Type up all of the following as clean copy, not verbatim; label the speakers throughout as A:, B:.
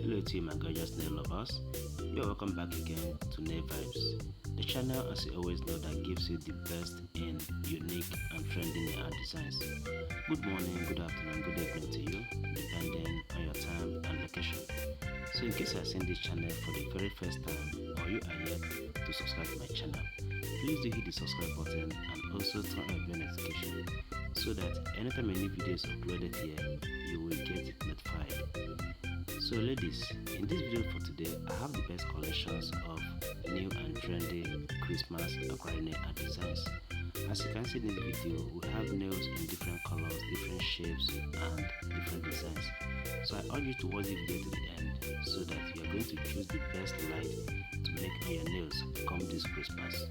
A: Hello to you my gorgeous nail lovers. You're welcome back again to Nail Vibes, the channel as you always know that gives you the best in unique and trendy nail art designs. Good morning, good afternoon, good evening to you, depending on your time and location. So in case you are seeing this channel for the very first time or you are yet to subscribe to my channel, please do hit the subscribe button and also turn on your notification so that anytime a new video is uploaded here, you will get notified. So ladies, in this video for today, I have the best collections of new and trendy Christmas acrylic nail art designs. As you can see in this video, we have nails in different colors, different shapes and different designs. So I urge you to watch the video to the end so that you are going to choose the best light to make on your nails come this Christmas.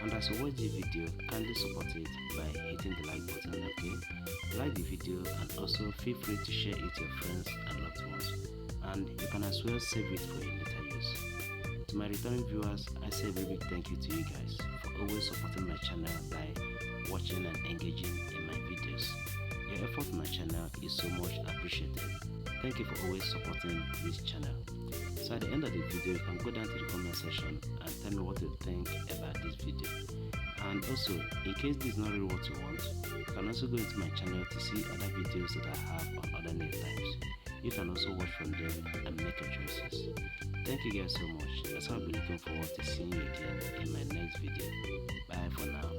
A: And as you watch the video, kindly support it by hitting the like button, okay? Like the video and also feel free to share it to your friends and loved ones. And you can as well save it for your later use. To my returning viewers, I say a very big thank you to you guys for always supporting my channel by watching and engaging in my videos. Your effort on my channel is so much appreciated. Thank you for always supporting this channel. So at the end of the video, you can go down to the comment section and tell me what you think about this video. And also, in case this is not really what you want, you can also go into my channel to see other videos that I have on other nail types. You can also watch from there and make your choices. Thank you guys so much. That's how I'll be looking forward to seeing you again in my next video. Bye for now.